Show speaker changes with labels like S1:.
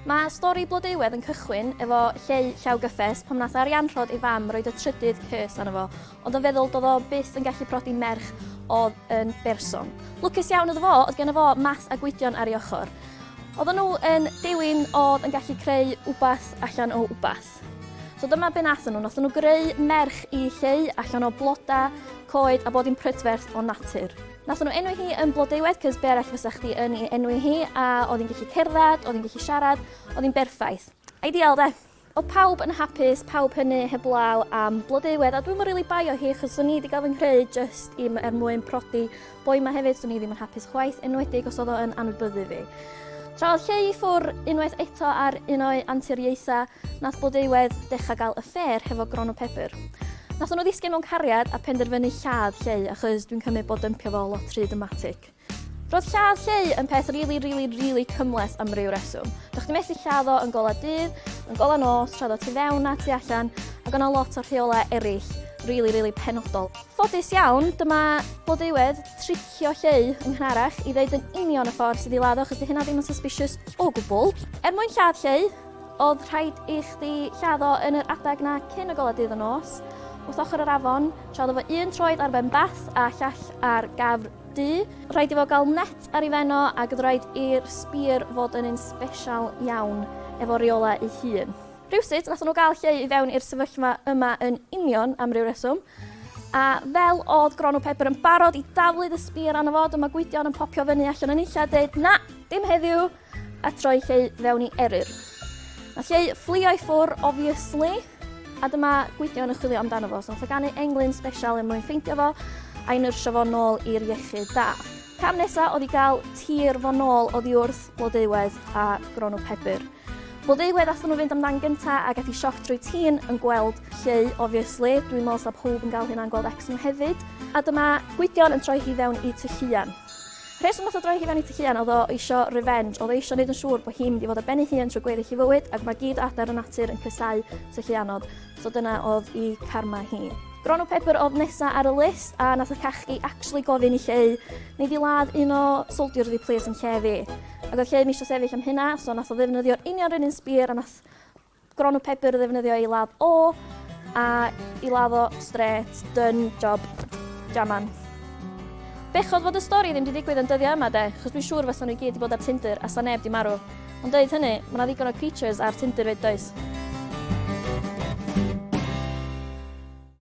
S1: Mae stori Blodeuwedd yn cychwyn efo Lleu Llaw Gyffes pam nath Arianrhod ei fam roed y trydydd cys arno fo, ond yn feddwl doedd o byth yn gallu prodi merch oedd yn berson. Lwcus iawn iddo fo, oedd gen fo math a gwydion ar ei ochr. Oedden nhw yn dewin oedd yn gallu creu wbath allan o wbath. So dyma be nathon nhw. Nathon nhw greu merch i Lleu allan o bloda, coed a bod hi'n prydferth o natur. Nathon nhw enwi hi yn Blodeuwedd, cys be arall fysa chdi yn ei enwi hi, a oedd hi'n gallu cerdded, oedd hi'n gallu siarad, oedd hi'n berffaith. Ideal de? Oedd pawb yn hapus, pawb hynny heblaw am Blodeuwedd, a dwi'n rili baio hi, achos o'n i wedi gael fy nghreu just mwyn prodi boi yma hefyd, so o'n i ddim yn hapus chwaith, enwedig os oedd o yn anwybyddu fi. Tra oedd Lleu ffwr unwaith eto ar un o'i anturiaethau, nath Blodeuwedd dechrau gael affair hefo Gronw Pepr. Nathon nhw ddisgyn mewn cariad a penderfynu lladd Lleu, achos dwi'n cymryd bod dympio fo lot rhy dramatic. Roedd lladd Lleu yn peth rili cymhleth am ryw reswm. Dych chi methu lladd o yn gola dydd, yn gola nos, tra ddod tu fewn a tu allan, ac yna lot o rheolau eraill, rili penodol. Ffodus iawn, dyma Blodeuwedd tricio Lleu yng Nghnarach i ddeud yn union y ffordd sydd i ladd o, achos di hynna ddim yn suspicious o gwbl. Mwyn lladd Lleu, oedd rhaid i chdi lladd o yn yr adag na cyn y gola dydd y nos, wrth ochr yr afon, tra oedd efo un troed ar ben bath a llall ar gafr du. Rhaid i fo gael net ar ei fenno ac oedd rhaid i'r sbir fod yn un special iawn efo reola ei hun. Rywsut, nathon nhw gael Lleu i fewn i'r sefyllfa yma yn union am ryw reswm, a fel oedd Gronw Pepr yn barod i daflu'r sbir arno fo, dyma Gwydion yn popio fyny allan yn illa dweud, na, dim heddiw, a troi Lleu fewn i eryr. Nath Lleu fflio i ffwr, obviously, a dyma Gwydion yn chwilio amdano fo, so nath o ganu englyn special mwyn ffeindio fo a'i nyrsio fo nôl i'r iechyd da. Cam nesaf oedd i gael tir fo nôl oddi wrth Blodeuwedd a Gronw Pepr. Blodeuwedd athon nhw fynd amdan gynta a gath i sioc trwy tîn yn gweld Lleu, obviously. Dwi'n meddwl sa pob yn gael hynna'n gweld Exum hefyd. A dyma Gwydion yn troi hi fewn i Tylluan. Rheswm nath o droi hi fewn i Tylluan oedd o eisiau revenge, oedd o eisiau gwneud yn siŵr bod hi'n mynd i fod ar ben ei hun trwy gweddill ei fywyd, ac mae gyd adar y natur yn cysau Tylluanod, so dyna oedd i karma hi. Gronw Pepr oedd nesa ar y list, a nath y cachu actually gofyn i Lleu wneud i ladd un o soldier the place yn lle fi. Ac oedd Lleu misio sefyll am hynna, so nath o ddefnyddio'r union yr un sbir, a nath Gronw Pepr ddefnyddio i ladd o, a i ladd o straight, done, job, jaman. Bechod fod y stori ddim wedi digwydd yn dyddiau yma de, chos dwi'n siŵr fysa nhw i gyd wedi bod ar Tinder a sa neb di marw. Ond dweud hynny, mae yna ddigon o creatures ar Tinder fyd does.